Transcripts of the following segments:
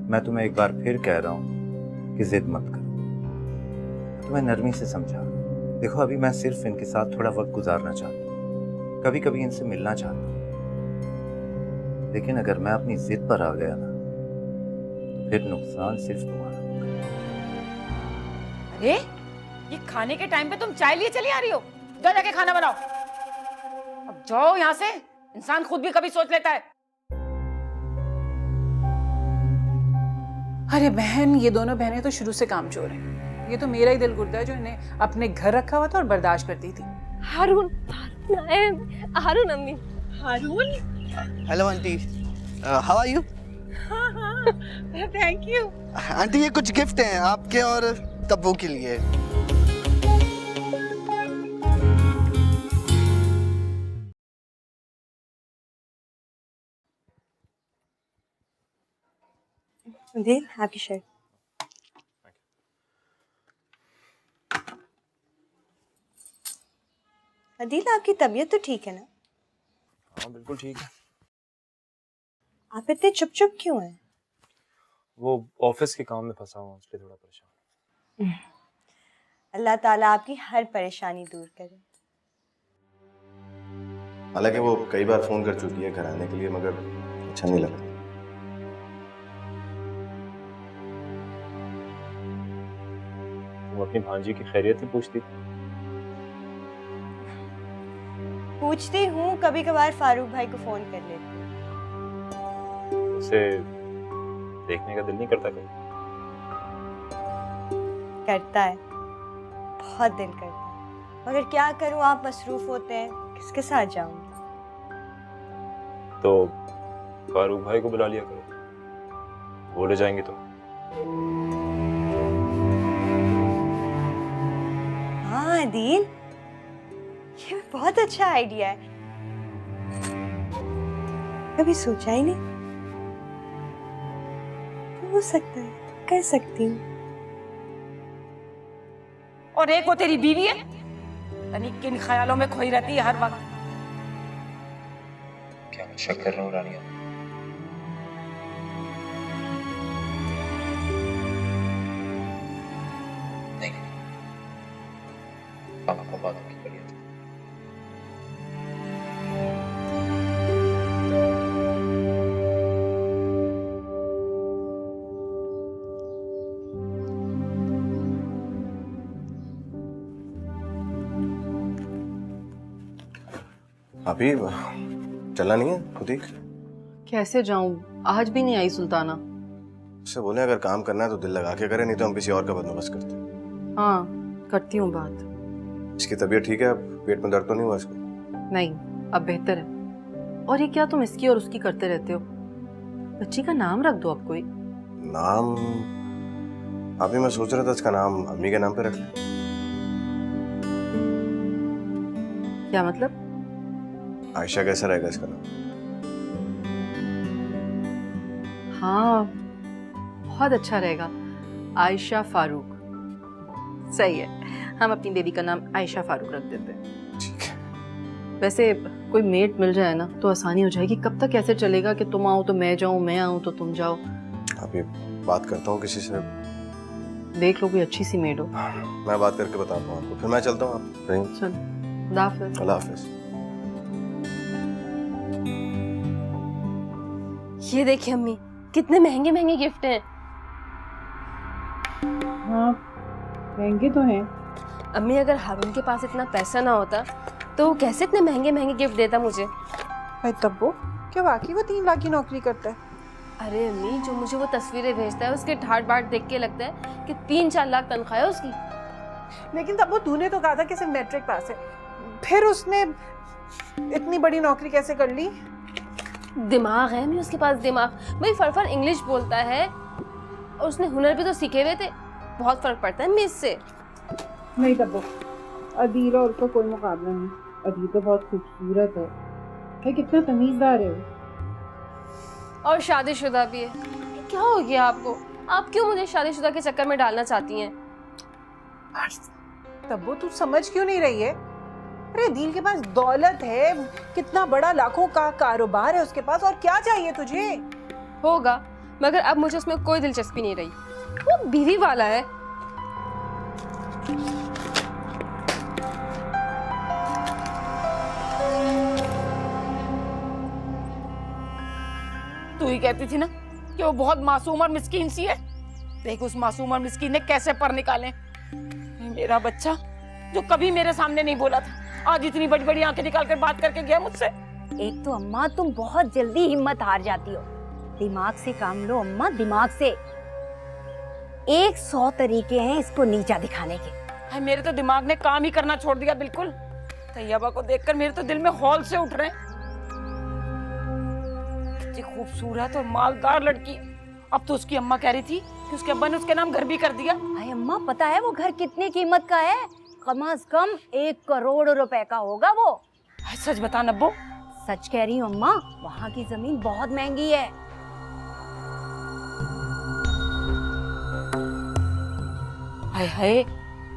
मैं तुम्हें एक बार फिर कह रहा हूँ कि जिद मत करो। तुम्हें नरमी से समझा। देखो अभी मैं सिर्फ इनके साथ थोड़ा वक्त गुजारना चाहता हूँ, कभी कभी इनसे मिलना चाहता हूँ, लेकिन अगर मैं अपनी जिद पर आ गया ना तो फिर नुकसान सिर्फ तुम्हारा होगा। अरे ये खाने के टाइम पे तुम चाय लिए चली आ रही हो? जाओ जाके खाना बनाओ। अब जाओ यहाँ से, इंसान खुद भी कभी सोच लेता है। अरे बहन, ये दोनों बहनें तो शुरू से कामचोर हैं। ये तो मेरा ही दिल गुर्दा है जो इन्हें अपने घर रखा हुआ था और बर्दाश्त करती थी। हारून हारून अम्मी। Haroon, hello aunty, how are you? Thank you. Aunty ये कुछ गिफ्ट हैं आपके और तब्बू के लिए। देख आपकी शर्ट। अदील, आपकी तबीयत तो ठीक है ना? हाँ बिल्कुल ठीक है। आप इतने चुप चुप क्यों हैं? वो ऑफिस के काम में फंसा हुआ, इसलिए थोड़ा परेशान। अल्लाह ताला आपकी हर परेशानी दूर करे। हालांकि वो कई बार फोन कर चुकी है घर आने के लिए, मगर अच्छा नहीं लगा। तुम अपनी भांजी की खैरियत नहीं पूछती? पूछती हूँ, कभी कभार फारूक भाई को फोन कर लेती हूँ। उसे देखने का दिल नहीं करता कभी? करता है, बहुत दिल करता है, मगर क्या करूँ, आप मसरूफ होते हैं, किसके साथ जाऊंगी? तो फारूक भाई को बुला लिया करो, वो ले जाएंगे तुम। हाँ अदील, ये बहुत अच्छा आइडिया है, कभी सोचा ही नहीं। हो सकता है, कर सकती हूँ। और एक वो तेरी बीवी है, यानी किन ख्यालों में खोई रहती है हर वक्त। क्या मैं शक कर रहा हूँ रानिया? नहीं, पापा बात की बढ़िया। अभी चलना नहीं है खुद? कैसे जाऊं? आज भी नहीं आई सुल्ताना। उससे बोले अगर काम करना है तो दिल लगा के करे, नहीं तो हम किसी और का बंदोबस्त करते हैं। हाँ करती हूँ बात। इसकी तबीयत ठीक है? अब पेट में दर्द तो नहीं हुआ इसको? नहीं, अब बेहतर है। और ये क्या तुम इसकी और उसकी करते रहते हो? बच्ची का नाम रख दो अब कोई। नाम अभी मैं सोच रहा था इसका नाम अम्मी के नाम पे रख लें। क्या मतलब? आयशा कैसा रहेगा इसका नाम? हाँ बहुत अच्छा रहेगा, आयशा फारूक। सही है, हम अपनी बेबी का नाम आयशा फारूक रख देते हैं। ठीक है। वैसे कोई मेट मिल जाए ना तो आसानी हो जाएगी। कब तक कैसे चलेगा कि तुम आओ तो मैं जाऊं, मैं आऊं तो तुम जाओ। अभी बात करता हूँ किसी से। देख लो कोई अच्छी सी मेड हो। मैं बात करके बताता हूँ आपको, फिर मैं चलता हूँ। आप रहेंगे? चल, खुदा हाफिज। अल्लाह हाफिज। ये देखिए अम्मी, कितने महंगे महंगे गिफ्ट हैं। हाँ महंगे तो हैं। अम्मी अगर हारून के पास इतना पैसा ना होता तो वो कैसे इतने महंगे महंगे गिफ्ट देता मुझे। भाई तब्बू, क्या वाकई वो 3 लाख की नौकरी करता है? अरे अम्मी, जो मुझे वो तस्वीरें भेजता है उसके ठाट बाट देख के लगता है कि 3-4 लाख तनख्वाह है उसकी। लेकिन तब्बू तूने तो कहा था कि सिर्फ मैट्रिक पास है, फिर उसने इतनी बड़ी नौकरी कैसे कर ली? दिमाग है अम्मी उसके पास, दिमाग। भाई फरफर इंग्लिश बोलता है और उसने हुनर भी तो सीखे हुए थे। बहुत फर्क पड़ता है अम्मी इससे। नहीं तब्बू, अदील और उसका कोई मुकाबला नहीं। अदील तो बहुत खूबसूरत है, भाई कितना तमीजदार है वो। और शादीशुदा भी है। क्या हो गया आपको? आप क्यों मुझे शादीशुदा के चक्कर में डालना चाहती हैं? तब्बू तू समझ क्यों नहीं रही है? अरे अदील के पास दौलत है, कितना बड़ा, लाखों का कारोबार है उसके पास, और क्या चाहिए तुझे? होगा, मगर अब मुझे उसमें कोई दिलचस्पी नहीं रही। वो बीवी वाला है। तू ही कहती थी ना कि वो बहुत मासूम और मिस्कीन सी है। देख उस मासूम और मिस्कीन ने कैसे पर निकाले। मेरा बच्चा जो कभी मेरे सामने नहीं बोला था, आज इतनी बड़ी बड़ी आंखें निकाल कर बात करके गया मुझसे। एक तो अम्मा तुम बहुत जल्दी हिम्मत हार जाती हो। दिमाग से काम लो अम्मा, दिमाग से। 100 तरीके हैं इसको नीचा दिखाने के। है मेरे तो दिमाग ने काम ही करना छोड़ दिया बिल्कुल। तैयबा को देखकर मेरे तो दिल में हौल से उठ रहे हैं। कितनी खूबसूरत और मालदार लड़की। अब तो उसकी अम्मा कह रही थी कि उसके अब्बा ने उसके नाम घर भी कर दिया। अरे अम्मा पता है वो घर कितने कीमत का है? कम से कम 1 करोड़ रुपए का होगा वो। सच बता नब्बो। सच कह रही हूँ अम्मा, वहाँ की जमीन बहुत महंगी है। हाय हाय,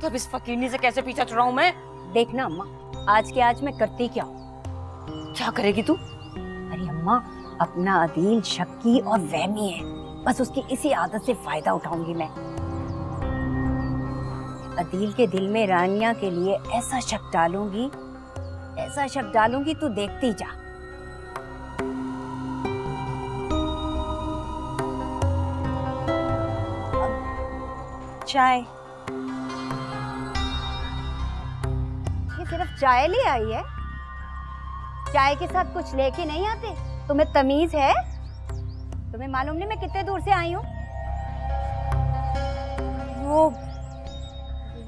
तो अब इस फकीरनी से कैसे पीछा छुड़ाऊं मैं? देखना अम्मा, आज के आज मैं करती क्या हूँ। क्या करेगी तू? अरे अम्मा, अपना अदील शक्की और वहमी है, बस उसकी इसी आदत से फायदा उठाऊंगी मैं। अदील के दिल में रानिया के लिए ऐसा शक डालूंगी, ऐसा शक डालूंगी, तू देखती जा। चाय, ये सिर्फ चाय ले आई है? चाय के साथ कुछ लेके नहीं आते? तुम्हें तमीज है? तुम्हें मालूम नहीं मैं कितने दूर से आई हूँ?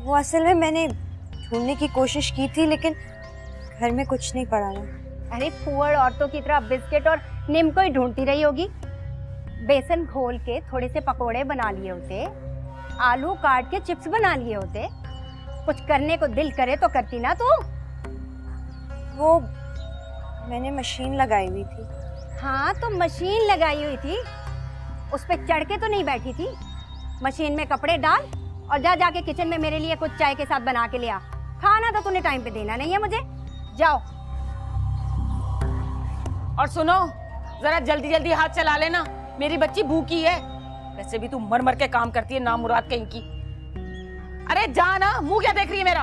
वो असल में मैंने ढूंढने की कोशिश की थी, लेकिन घर में कुछ नहीं पड़ा ना। अरे फुअर औरतों की तरह बिस्किट और नीम को ही ढूंढती रही होगी। बेसन घोल के थोड़े से पकोड़े बना लिए होते, आलू काट के चिप्स बना लिए होते। कुछ करने को दिल करे तो करती ना तू। वो मैंने मशीन लगाई हुई थी। हाँ तो मशीन लगाई हुई थी, उस पे चढ़ के तो नहीं बैठी थी। मशीन में कपड़े डाल और जा जाके किचन में मेरे लिए कुछ चाय के साथ बना के ले आ। खाना तो तूने टाइम पे देना नहीं है मुझे। जाओ। और सुनो, जरा जल्दी जल्दी हाथ चला लेना, मेरी बच्ची भूखी है। वैसे भी तू मर मर के काम करती है नामुराद कहीं की। अरे जा ना, मुंह क्या देख रही है मेरा?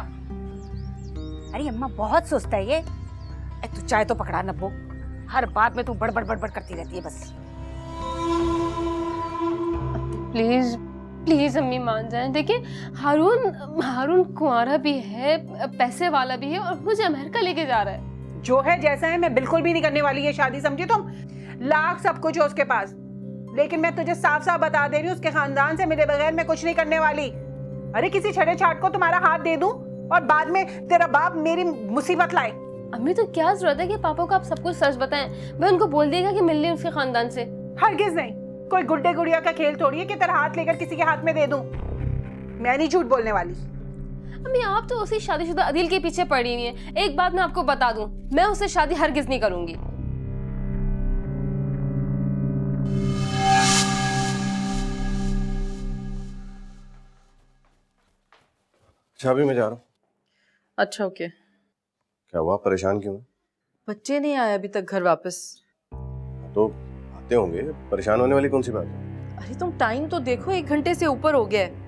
अरे अम्मा बहुत सुस्त है ये। तू चाय तो पकड़ा नब्बो, हर बात में तू बड़बड़ बड़बड़ करती रहती है बस। प्लीज प्लीज अम्मी मान जाएं। देखिए हारून कुंवारा भी है, पैसे वाला भी है और मुझे अमेरिका लेके जा रहा है। जो है जैसा है, मैं बिल्कुल भी नहीं करने वाली ये शादी, समझी तुम? लाख सब कुछ है उसके पास, लेकिन मैं तुझे साफ साफ बता दे रही हूँ, उसके खानदान से मिले बगैर मैं कुछ नहीं करने वाली। अरे किसी छड़े छाट को तुम्हारा हाथ दे दूं और बाद में तेरा बाप मेरी मुसीबत लाए। अम्मी तो क्या जरूरत है कि पापा को आप सब कुछ सच बताएं? मैं उनको बोल देगा कि मिल ली उसके खानदान से। हरगिज नहीं, कोई गुड्डे गुड़िया का खेल थोड़ी है कि तेरा हाथ लेकर किसी के हाथ में दे दूं। मैं नहीं झूठ बोलने वाली। अम्मी आप तो उसी शादीशुदा अदील के पीछे पड़ी हुई हैं। एक बात मैं आपको बता दूं, मैं उससे शादी हरगिज नहीं करूंगी। अच्छा अभी मैं जा रहा हूँ। अच्छा ओके। क्या हुआ, परेशान क्यों है? बच्चे नहीं आए अभी तक घर वापस। तो आते होंगे, परेशान होने वाली कौन सी बात है? अरे तुम टाइम तो देखो, 1 घंटे से ऊपर हो गया है।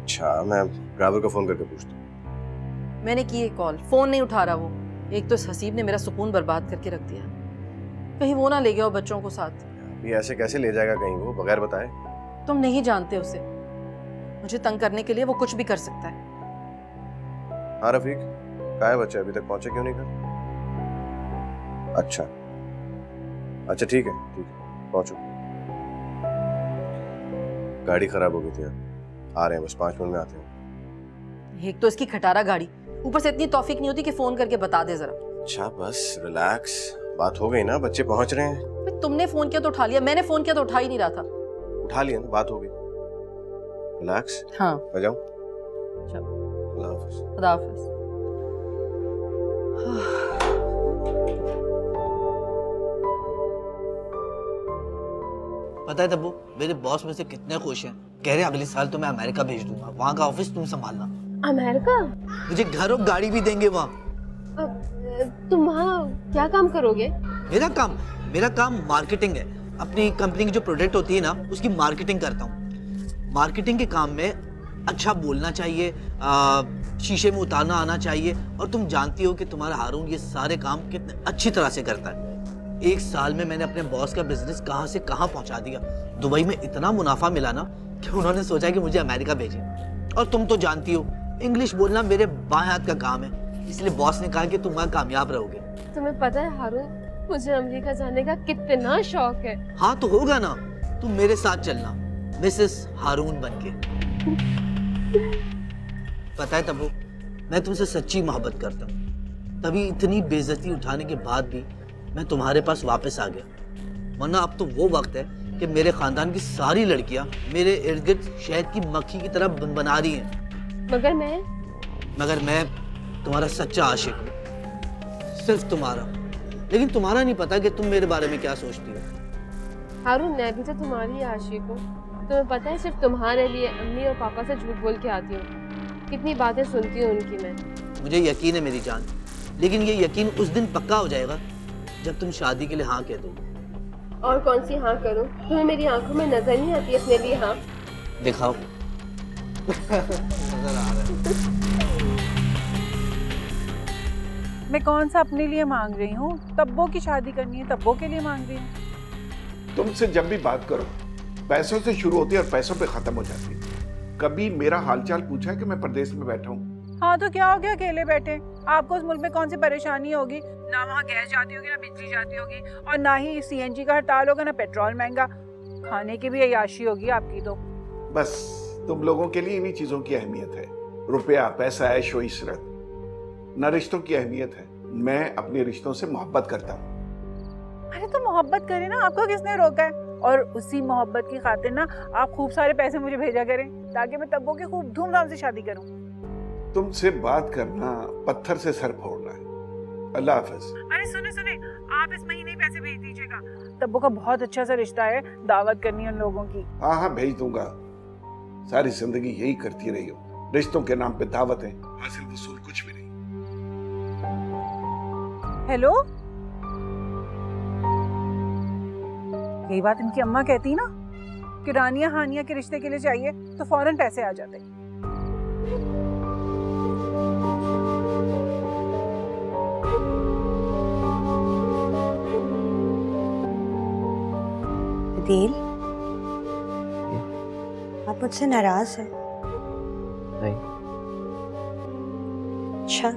अच्छा मैं ड्राइवर को फोन करके पूछता हूँ। मैंने की एक कॉल, फोन नहीं उठा रहा वो। एक तो इस हसीब ने मेरा सुकून बर्बाद करके रख दिया। कहीं वो ना ले गया हो बच्चों को साथ। ये ऐसे कैसे ले जाएगा कहीं वो बगैर बताए? तुम नहीं जानते उसे, मुझे तंग करने के लिए वो कुछ भी कर सकता है। हाँ रफीक, कहाँ है बच्चे, अभी तक पहुंचे क्यों नहीं घर? अच्छा अच्छा ठीक है पहुंचो। गाड़ी खराब हो गई थी, आ रहे हैं बस 5 मिनट में आते हैं। एक तो इसकी खटारा गाड़ी, ऊपर से इतनी तौफीक नहीं होती कि फोन करके बता दे जरा। अच्छा बस रिलैक्स, बात हो गई ना, बच्चे पहुंच रहे हैं। तुमने फोन किया तो उठा लिया, मैंने फोन किया तो उठा ही नहीं रहा था। उठा लिया ना, बात हो गई। रिलैक्स। हाँ मैं जाऊं? चलो, अल्लाह हाफिज। खुदा हाफिज। पता है तब्बू, मेरे बॉस में से कितने खुश हैं। कह रहे हैं अगले साल तो मैं अमेरिका भेज दूंगा, वहाँ का ऑफिस तुम संभालना। अमेरिका? मुझे घर और गाड़ी भी देंगे वहाँ। तुम वहाँ क्या काम करोगे? मेरा काम मार्केटिंग है। अपनी कंपनी की जो प्रोडक्ट होती है ना उसकी मार्केटिंग करता हूँ। मार्केटिंग के काम में अच्छा बोलना चाहिए, शीशे में उतारना आना चाहिए, और तुम जानती हो कि तुम्हारा हारून ये सारे काम कितने अच्छी तरह से करता है। 1 साल में मैंने अपने बॉस का बिजनेस कहाँ से कहाँ पहुँचा दिया। दुबई में इतना मुनाफा मिला ना कि उन्होंने सोचा कि मुझे अमेरिका भेजें। और तुम तो जानती हो इंग्लिश बोलना मेरे बाएं हाथ का काम है, इसलिए बॉस ने कहा कि तुम वहाँ कामयाब रहोगे। तुम्हें पता है हारून, मुझे अमेरिका जाने का कितना शौक है। हाँ तो होगा ना, तुम मेरे साथ चलना मिसेस हारून बनके। पता है तब्बू, मैं तुमसे सच्ची मोहब्बत करता हूँ, तभी इतनी बेइज्जती उठाने के बाद भी मैं तुम्हारे पास वापस आ गया। वरना अब तो वो वक्त है कि मेरे खानदान की सारी लड़कियां मेरे इर्द गिर्द शहद की मक्खी की तरह बना रही हैं। मगर मैं तुम्हारा सच्चा आशिक हूँ, सिर्फ तुम्हारा। लेकिन तुम्हारा नहीं पता कि तुम मेरे बारे में क्या सोचती हो। हारून, मैं भी तो तुम्हारी आशिक हूँ। तुम्हें पता है सिर्फ तुम्हारे लिए अम्मी और पापा से झूठ बोल के आती हूँ। कितनी बातें सुनती हूँ उनकी मैं। मुझे यकीन है मेरी जान, लेकिन ये यकीन उस दिन पक्का हो जाएगा जब तुम शादी के लिए हाँ कह दोगे। और कौन सी हाँ करूँ? तुम्हें मेरी आंखों में नजर नहीं आती अपने लिए हाँ? दिखाओ। नजर आ रहा है। मैं कौन सा अपने लिए मांग रही हूँ? तब्बो की शादी करनी है, तब्बो के लिए मांग रही हूँ। तुमसे जब भी बात करो पैसों से शुरू होती है और पैसों पे खत्म हो जाती है। कभी मेरा हालचाल पूछा है कि मैं प्रदेश में बैठा हूँ? हाँ तो क्या हो गया अकेले बैठे? आपको उस मुल्क में कौन सी परेशानी होगी? ना वहाँ गैस जाती होगी, ना बिजली जाती होगी, और ना ही सीएनजी का हड़ताल होगा, ना पेट्रोल महंगा। खाने की भी अय्याशी होगी आपकी तो। बस तुम लोगों के लिए इन्हीं चीजों की अहमियत है, रुपया, पैसा, ऐशो इशरत, न रिश्तों की अहमियत है। मैं अपने रिश्तों से मोहब्बत करता हूँ। अरे तो मोहब्बत करें ना, आपको किसने रोका है? और उसी मोहब्बत की खातिर ना आप खूब सारे पैसे मुझे भेजा करें ताकि मैं तब्बो की खूब धूमधाम से शादी करूं। तुमसे बात करना पत्थर से सर फोड़ना है। अल्लाह हाफिज। अरे सुने, आप इस महीने ही पैसे भेज दीजिएगा। तब्बो का बहुत अच्छा सा रिश्ता है, दावत करनी है उन लोगों की। हाँ भेज दूंगा। सारी जिंदगी यही करती रही हो, रिश्तों के नाम पे दावतें, हासिल वसूल कुछ भी नहीं। हेलो, यही बात इनकी अम्मा कहती ना कि रानिया हानिया के रिश्ते के लिए चाहिए तो फौरन पैसे आ जाते। दिल, आप मुझसे नाराज हैं? नहीं। अच्छा,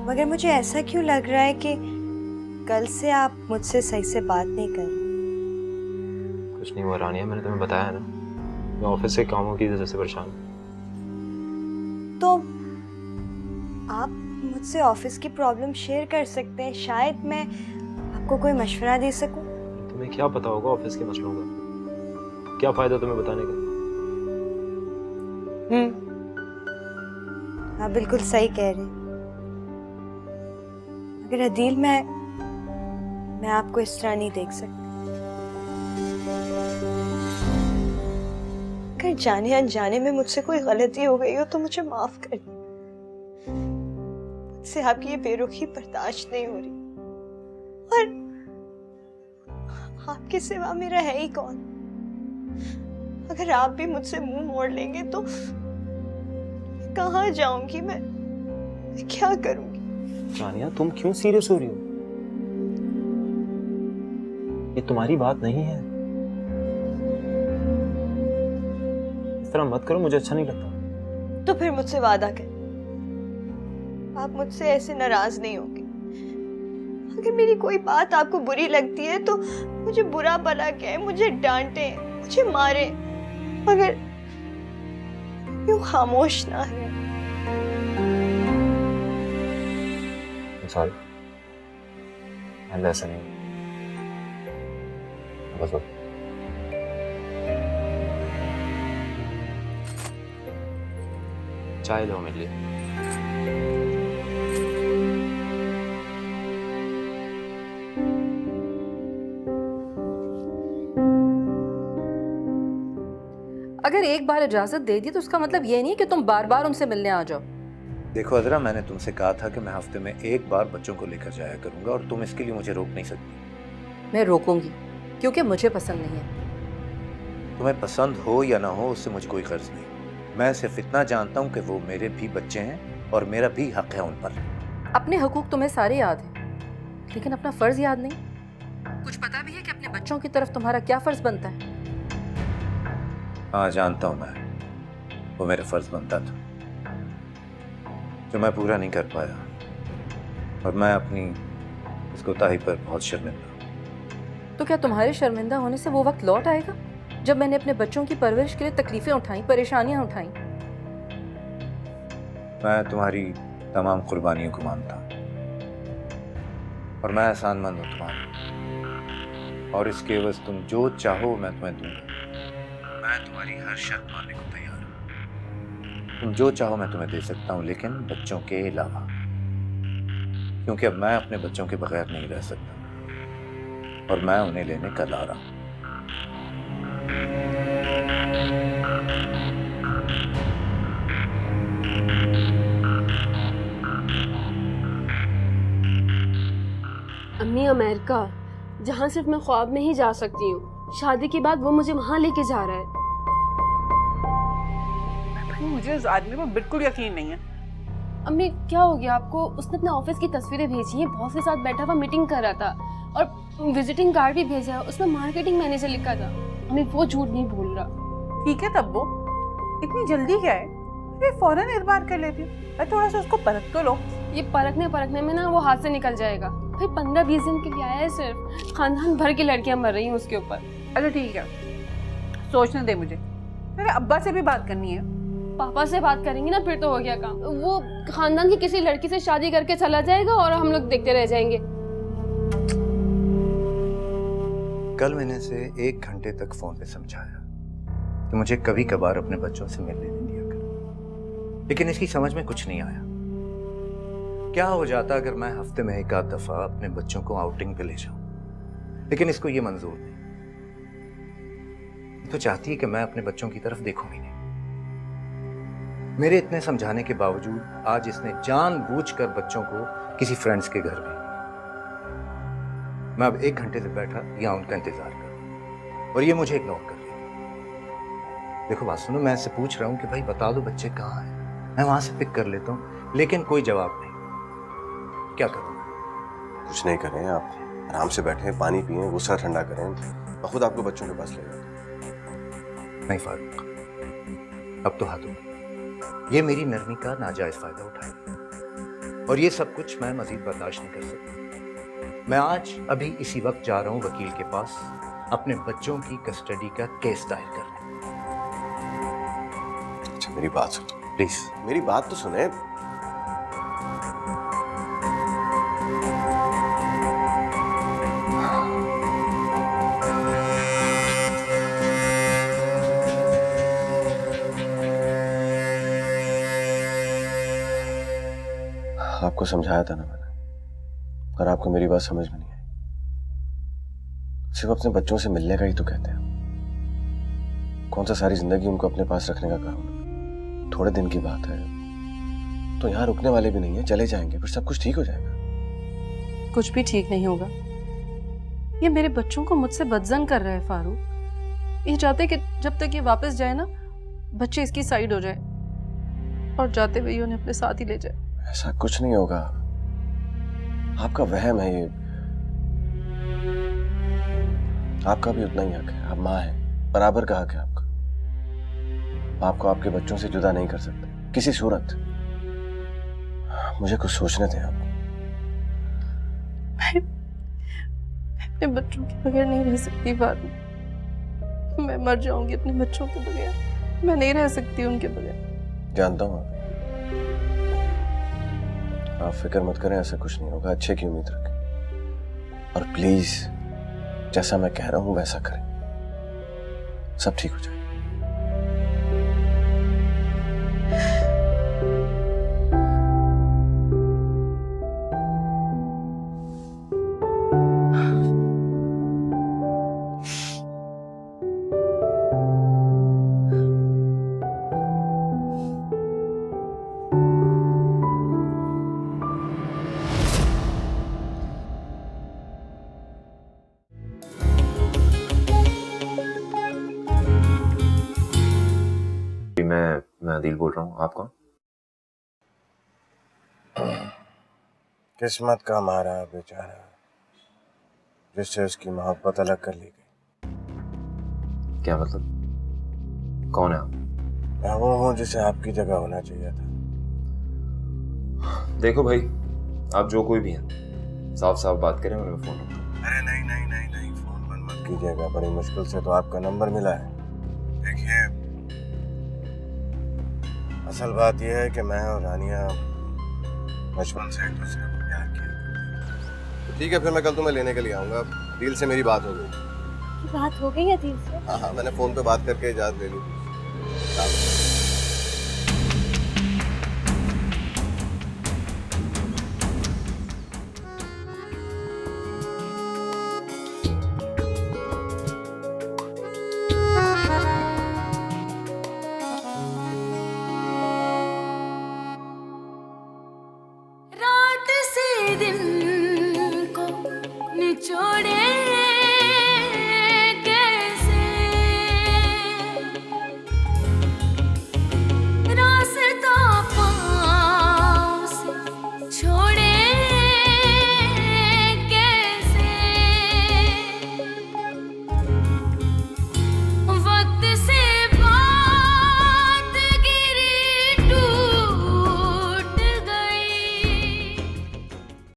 मगर मुझे ऐसा क्यों लग रहा है कि कल से आप मुझसे सही से बात नहीं कर रहे? कुछ नहीं हुआ रानिया, मैंने तुम्हें बताया है ना, मैं ऑफिस के कामों की वजह से परेशान हूँ। तो आप मुझसे ऑफिस की प्रॉब्लम शेयर कर सकते हैं, शायद मैं आपको कोई मशवरा दे सकूं। तुम्हें क्या पता होगा ऑफिस के मसलों का? क्या फायदा तुम्हें बताने का? आप बिल्कुल सही कह रहे हैं। मगर अदील, मैं आपको इस तरह नहीं देख सकती। अगर जाने अनजाने में मुझसे कोई गलती हो गई हो तो मुझे माफ कर दीजिए। मुझसे आपकी ये बेरुखी बर्दाश्त नहीं हो रही, और आपके सिवा मेरा है ही कौन? अगर आप भी मुझसे मुंह मोड़ लेंगे तो कहाँ जाऊंगी मैं क्या करूंगी? रानिया, तुम क्यों सीरियस हो रही हो? ये तुम्हारी बात नहीं है, इस तरह मत करो, मुझे अच्छा नहीं लगता। तो फिर मुझसे वादा कर, आप मुझसे ऐसे नाराज नहीं होंगे। अगर मेरी कोई बात आपको बुरी लगती है तो मुझे बुरा भला कहे, मुझे डांटे, मुझे मारे, मगर यूं खामोश ना रहे। सॉरी, ऐसा नहीं, बस चाय लो मेरे लिए। अगर एक बार इजाजत दे दी तो उसका मतलब ये नहीं कि तुम बार बार उनसे मिलने आ जाओ। देखो अदरा, मैंने तुमसे कहा था कि मैं हफ्ते में एक बार बच्चों को लेकर जाया करूंगा और तुम इसके लिए मुझे रोक नहीं सकती। मैं रोकूंगी क्योंकि मुझे पसंद नहीं है। तुम्हें पसंद हो या ना हो उससे मुझे कोई गर्ज नहीं। मैं सिर्फ इतना जानता हूँ कि वो मेरे भी बच्चे हैं और मेरा भी हक है उन पर। अपने हकूक तुम्हें सारे याद हैं, लेकिन अपना फर्ज याद नहीं। कुछ पता भी है कि अपने बच्चों की तरफ तुम्हारा क्या फर्ज बनता है? हाँ जानता हूँ मैं, वो मेरा फर्ज बनता था जो मैं पूरा नहीं कर पाया, और मैं अपनी इस कोताही पर बहुत शर्मिंदा हूँ। तो क्या तुम्हारे शर्मिंदा होने से वो वक्त लौट आएगा जब मैंने अपने बच्चों की परवरिश के लिए तकलीफें उठाई, परेशानियां उठाई? मैं तुम्हारी तमाम कुर्बानियों को मानता हूँ और मैं एहसानमंद हूँ तुम्हारा, और इसके एवज तुम जो चाहो मैं तुम्हें दूंगा। मैं तुम्हारी हर शर्त मानने को तैयार हूँ। तुम जो चाहो मैं तुम्हें दे सकता हूँ, लेकिन बच्चों के अलावा, क्योंकि अब मैं अपने बच्चों के बगैर नहीं रह सकता और मैं उन्हें लेने कल आ रहा हूँ। अम्मी अमेरिका, जहाँ सिर्फ मैं ख्वाब में ही जा सकती हूँ, शादी के बाद वो मुझे वहाँ लेके जा रहा है। मुझे इस आदमी पर बिल्कुल यकीन नहीं है। अम्मी क्या हो गया आपको? उसने अपने ऑफिस की तस्वीरें भेजी हैं, बॉस के साथ बैठा हुआ मीटिंग कर रहा था और विजिटिंग कार्ड भी भेजा है, उसमें मार्केटिंग मैनेजर लिखा था। अम्मी वो झूठ नहीं बोल रहा। ठीक है तब वो इतनी जल्दी क्या है? अरे फौरन इतबार कर लेती हूँ। अरे थोड़ा सा उसको परख तो लो। ये परखने में ना वो हाथ से निकल जाएगा। भाई 15-20 दिन के लिए आया है सिर्फ, खानदान भर की लड़कियां मर रही हैं उसके ऊपर। अरे ठीक है, सोचने दे मुझे। तेरे अब्बा से भी बात करनी है। पापा से बात करेंगी ना फिर तो हो गया काम। वो खानदान की किसी लड़की से शादी करके चला जाएगा और हम लोग देखते रह जाएंगे। कल मैंने इसे 1 घंटे तक फोन पे समझाया कि मुझे कभी कभार अपने बच्चों से मिलने नहीं दिया कर, लेकिन इसकी समझ में कुछ नहीं आया। क्या हो जाता अगर मैं हफ्ते में 1 आध दफा अपने बच्चों को आउटिंग पे ले जाऊं, लेकिन इसको ये मंजूर नहीं। तो चाहती है कि मैं अपने बच्चों की तरफ देखूं ही नहीं। मेरे इतने समझाने के बावजूद आज इसने जानबूझकर बच्चों को किसी फ्रेंड्स के घर भेजा। मैं अब 1 घंटे से बैठा यहाँ उनका इंतजार कर रहा हूं और ये मुझे इग्नोर कर रही है। देखो बात सुनो, मैं इससे पूछ रहा हूँ कि भाई बता दो बच्चे कहाँ हैं, मैं वहां से पिक कर लेता हूँ, लेकिन कोई जवाब नहीं। क्या करूँ? कुछ नहीं करें, आप आराम से बैठें, पानी पिएं, गुस्सा ठंडा करें, मैं खुद आपको बच्चों के पास ले जाऊँ। नहीं फारूक, अब तो हाथों ये मेरी नरमी का नाजायज फायदा उठाए और ये सब कुछ मैं मजीद बर्दाश्त नहीं कर सकता। मैं आज अभी इसी वक्त जा रहा हूं वकील के पास अपने बच्चों की कस्टडी का केस दायर करने। अच्छा मेरी बात सुनो प्लीज, मेरी बात तो सुने। आपको समझाया था ना मैंने, पर आपको मेरी बात समझ में नहीं आई। सिर्फ अपने बच्चों से मिलने का ही तो कहते हैं, कौन सा सारी जिंदगी उनको अपने पास रखने का काम? थोड़े दिन की बात है, तो यहाँ रुकने वाले भी नहीं है, चले जाएंगे, फिर सब कुछ ठीक हो जाएगा। कुछ भी ठीक नहीं होगा। ये मेरे बच्चों को मुझसे बदजन कर रहा है फारूक। ये चाहते कि जब तक ये वापस जाए ना, बच्चे इसकी साइड हो जाए और जाते हुए उन्हें अपने साथ ही ले जाए। ऐसा कुछ नहीं होगा, आपका वहम है ये। आपका भी उतना ही हक है, आप माँ हैं, बराबर का हक है आपका। आपको आपके बच्चों से जुदा नहीं कर सकते किसी सूरत। मुझे कुछ सोचने दें आप। मैं अपने बच्चों के बगैर नहीं रह सकती फारूक। मैं मर जाऊंगी अपने बच्चों के बगैर। मैं नहीं रह सकती उनके बगैर। जानता हूँ आप फिक्र मत करें, ऐसा कुछ नहीं होगा। अच्छे की उम्मीद रखें और प्लीज जैसा मैं कह रहा हूं वैसा करें, सब ठीक हो जाएगा। मैं आदिल बोल रहा हूँ। आप कौन? किस्मत का मारा बेचारा, जिससे उसकी मोहब्बत अलग कर ली गई। क्या मतलब? कौन है आप? मैं वो हूँ जिसे आपकी जगह होना चाहिए था। देखो भाई, आप जो कोई भी हैं, साफ साफ बात करें और मैं फोन रखता हूँ। अरे नहीं नहीं नहीं नहीं, फोन बंद मत कीजिएगा, बड़ी मुश्किल से तो आपका नंबर मिला है। देखिए, असल बात यह है कि मैं और रानिया बचपन से एक दूसरे को प्यार किया। तो ठीक है, फिर मैं कल तुम्हें लेने के लिए आऊँगा। दिल से मेरी बात हो गई। बात हो गई है दिल से? हाँ हाँ, मैंने फोन पे बात करके इजाज़त ले ली थी।